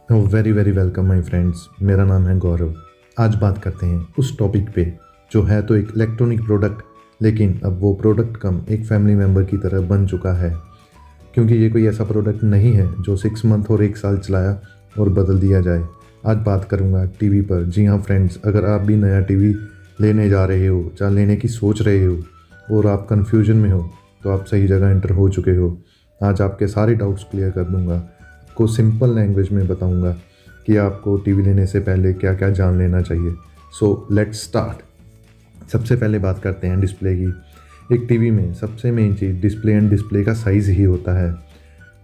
Very very welcome my friends. मेरा नाम है गौरव। आज बात करते हैं उस टॉपिक पे जो है तो एक इलेक्ट्रॉनिक प्रोडक्ट, लेकिन अब वो प्रोडक्ट कम एक फैमिली मेम्बर की तरह बन चुका है। क्योंकि ये कोई ऐसा प्रोडक्ट नहीं है जो 6 मंथ और 1 साल चलाया और बदल दिया जाए। आज बात करूँगा टीवी पर। जी हाँ फ्रेंड्स, अगर आप भी नया टीवी लेने जा रहे हो या लेने की सोच रहे हो और आप कन्फ्यूजन में हो तो आप सही जगह एंटर हो चुके हो। आज आपके सारे डाउट्स क्लियर कर दूँगा। को सिंपल लैंग्वेज में बताऊंगा कि आपको टीवी लेने से पहले क्या क्या जान लेना चाहिए। So let's start. सबसे पहले बात करते हैं डिस्प्ले की। एक टीवी में सबसे main cheese display and display का साइज़ ही होता है।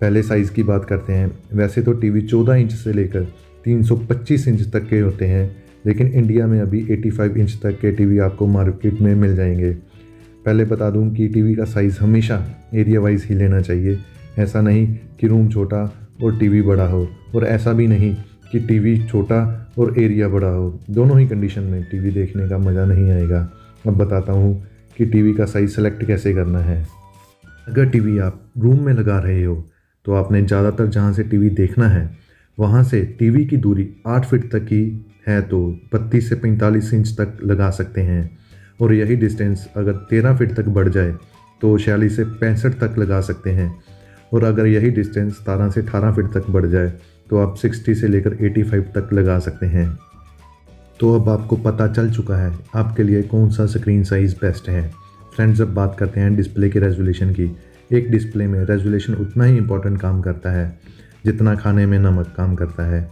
पहले साइज़ की बात करते हैं। वैसे तो टीवी 14 इंच से लेकर 325 इंच तक के होते हैं, लेकिन इंडिया में अभी 85 इंच तक के टीवी आपको मार्केट में मिल जाएंगे। पहले बता दूं कि टीवी का साइज़ हमेशा एरिया वाइज ही लेना चाहिए। ऐसा नहीं कि रूम छोटा और टीवी बड़ा हो, और ऐसा भी नहीं कि टीवी छोटा और एरिया बड़ा हो। दोनों ही कंडीशन में टीवी देखने का मज़ा नहीं आएगा। अब बताता हूँ कि टीवी का साइज़ सेलेक्ट कैसे करना है। अगर टीवी आप रूम में लगा रहे हो तो आपने ज़्यादातर जहाँ से टीवी देखना है वहाँ से टीवी की दूरी 8 फीट तक की है तो 32 से 45 इंच तक लगा सकते हैं, और यही डिस्टेंस अगर 13 फीट तक बढ़ जाए तो 46 से 65 तक लगा सकते हैं, और अगर यही डिस्टेंस 17 से 18 फीट तक बढ़ जाए तो आप 60 से लेकर 85 तक लगा सकते हैं। तो अब आपको पता चल चुका है आपके लिए कौन सा स्क्रीन साइज़ बेस्ट है। फ्रेंड्स, अब बात करते हैं डिस्प्ले की रेजोल्यूशन की। एक डिस्प्ले में रेजोल्यूशन उतना ही इंपॉर्टेंट काम करता है जितना खाने में नमक काम करता है।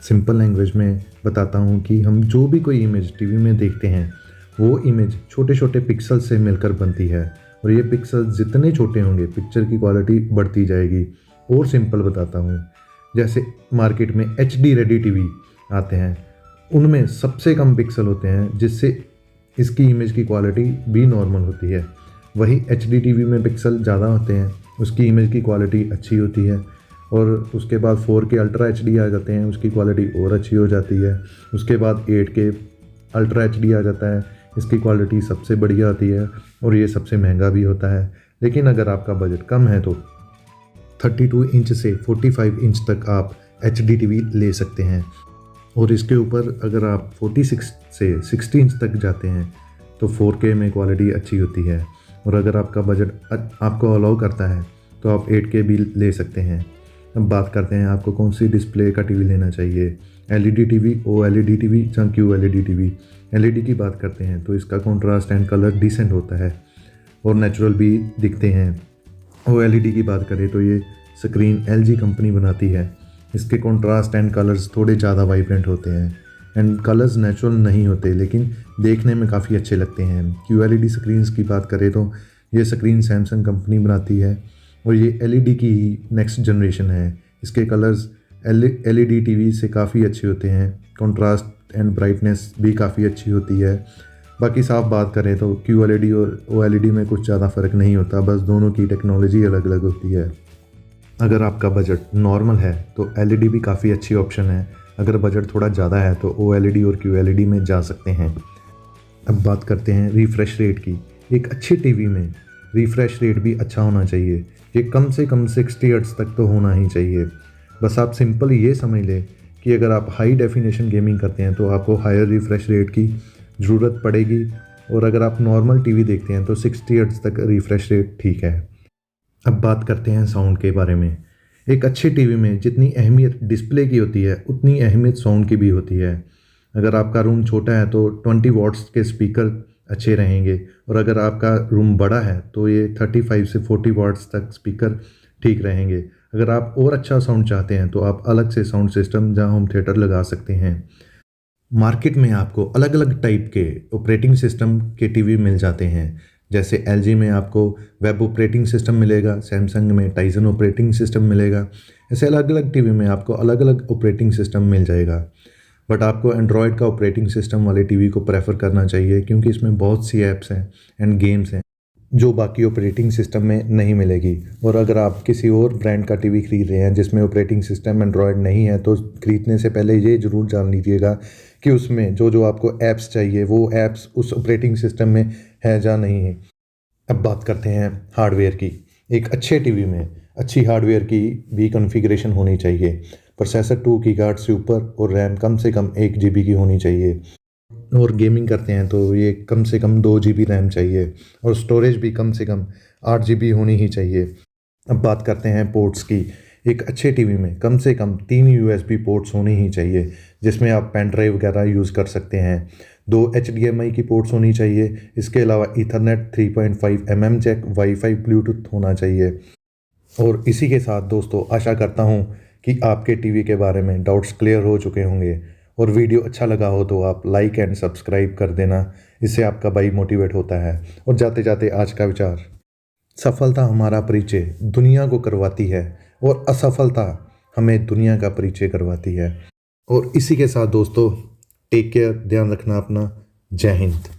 सिंपल लैंग्वेज में बताता हूँ कि हम जो भी कोई इमेज टीवी में देखते हैं वो इमेज छोटे छोटे पिक्सल से मिलकर बनती है, और ये पिक्सल जितने छोटे होंगे पिक्चर की क्वालिटी बढ़ती जाएगी। और सिंपल बताता हूँ, जैसे मार्केट में HD रेडी टीवी आते हैं उनमें सबसे कम पिक्सल होते हैं, जिससे इसकी इमेज की क्वालिटी भी नॉर्मल होती है। वही HD टीवी में पिक्सल ज़्यादा होते हैं, उसकी इमेज की क्वालिटी अच्छी होती है। और उसके बाद 4K अल्ट्रा HD आ जाते हैं, उसकी क्वालिटी और अच्छी हो जाती है। उसके बाद 8K अल्ट्रा HD आ जाता है, इसकी क्वालिटी सबसे बढ़िया होती है और ये सबसे महंगा भी होता है। लेकिन अगर आपका बजट कम है तो 32 इंच से 45 इंच तक आप HD टीवी ले सकते हैं, और इसके ऊपर अगर आप 46 से 60 इंच तक जाते हैं तो 4K में क्वालिटी अच्छी होती है। और अगर आपका बजट आपको अलाउ करता है तो आप 8K भी ले सकते हैं। अब बात करते हैं आपको कौन सी डिस्प्ले का टीवी लेना चाहिए, LED टीवी, OLED टीवी या QLED टीवी। LED की बात करते हैं तो इसका कॉन्ट्रास्ट एंड कलर डिसेंट होता है और नेचुरल भी दिखते हैं। OLED की बात करें तो ये स्क्रीन LG कंपनी बनाती है। इसके कॉन्ट्रास्ट एंड कलर्स थोड़े ज़्यादा वाइब्रेंट होते हैं एंड कलर्स नेचुरल नहीं होते, लेकिन देखने में काफ़ी अच्छे लगते हैं। QLED स्क्रीन्स की बात करें तो ये स्क्रीन सैमसंग कंपनी बनाती है और ये LED की ही नेक्स्ट जनरेशन है। इसके कलर्स LED टीवी से काफ़ी अच्छे होते हैं, कॉन्ट्रास्ट एंड ब्राइटनेस भी काफ़ी अच्छी होती है। बाकी साफ बात करें तो QLED और OLED में कुछ ज़्यादा फ़र्क नहीं होता, बस दोनों की टेक्नोलॉजी अलग अलग होती है। अगर आपका बजट नॉर्मल है तो LED भी काफ़ी अच्छी ऑप्शन है। अगर बजट थोड़ा ज़्यादा है तो OLED और QLED में जा सकते हैं। अब बात करते हैं रिफ़्रेश रेट की। एक अच्छी टीवी में रिफ़्रेश रेट भी अच्छा होना चाहिए। ये कम से कम 60 हर्ट्ज़ तक तो होना ही चाहिए। बस आप सिंपल ये समझ लें कि अगर आप हाई डेफिनेशन गेमिंग करते हैं तो आपको हायर रिफ़्रेश रेट की ज़रूरत पड़ेगी, और अगर आप नॉर्मल टीवी देखते हैं तो 60 हर्ट्ज़ तक रिफ़्रेश रेट ठीक है। अब बात करते हैं साउंड के बारे में। एक अच्छी टीवी में जितनी अहमियत डिस्प्ले की होती है उतनी अहमियत साउंड की भी होती है। अगर आपका रूम छोटा है तो 20 वॉट्स के स्पीकर अच्छे रहेंगे, और अगर आपका रूम बड़ा है तो ये 35 से 40 वॉट्स तक स्पीकर ठीक रहेंगे। अगर आप और अच्छा साउंड चाहते हैं तो आप अलग से साउंड सिस्टम जहाँ होम थिएटर लगा सकते हैं। मार्केट में आपको अलग अलग टाइप के ऑपरेटिंग सिस्टम के टीवी मिल जाते हैं। जैसे LG में आपको वेब ऑपरेटिंग सिस्टम मिलेगा, सैमसंग में टाइजन ऑपरेटिंग सिस्टम मिलेगा। ऐसे अलग अलग टीवी में आपको अलग अलग ऑपरेटिंग सिस्टम मिल जाएगा। बट आपको एंड्रॉयड का ऑपरेटिंग सिस्टम वाले टीवी को प्रेफर करना चाहिए, क्योंकि इसमें बहुत सी ऐप्स हैं एंड गेम्स हैं जो बाकी ऑपरेटिंग सिस्टम में नहीं मिलेगी। और अगर आप किसी और ब्रांड का टीवी खरीद रहे हैं जिसमें ऑपरेटिंग सिस्टम एंड्रॉयड नहीं है तो खरीदने से पहले ये ज़रूर जान लीजिएगा कि उसमें जो जो आपको ऐप्स चाहिए वो ऐप्स उस ऑपरेटिंग सिस्टम में है या नहीं है। अब बात करते हैं हार्डवेयर की। एक अच्छे टीवी में अच्छी हार्डवेयर की भी कॉन्फ़िगरेशन होनी चाहिए। प्रोसेसर 2 गीगाहर्ट्ज़ से ऊपर और रैम कम से कम 1 जीबी की होनी चाहिए। और गेमिंग करते हैं तो ये कम से कम 2 जीबी रैम चाहिए और स्टोरेज भी कम से कम 8 जीबी होनी ही चाहिए। अब बात करते हैं पोर्ट्स की। एक अच्छे टीवी में कम से कम 3 यूएसबी पोर्ट्स होनी ही चाहिए, जिसमें आप पेन ड्राइव वगैरह यूज़ कर सकते हैं। 2 एचडीएमआई की पोर्ट्स होनी चाहिए। इसके अलावा ईथरनेट 3.5 जैक, वाईफाई, ब्लूटूथ होना चाहिए। और इसी के साथ दोस्तों आशा करता हूँ कि आपके टीवी के बारे में डाउट्स क्लियर हो चुके होंगे और वीडियो अच्छा लगा हो तो आप लाइक एंड सब्सक्राइब कर देना। इससे आपका भाई मोटिवेट होता है। और जाते जाते आज का विचार, सफलता हमारा परिचय दुनिया को करवाती है और असफलता हमें दुनिया का परिचय करवाती है। और इसी के साथ दोस्तों टेक केयर, ध्यान रखना अपना। जय हिंद।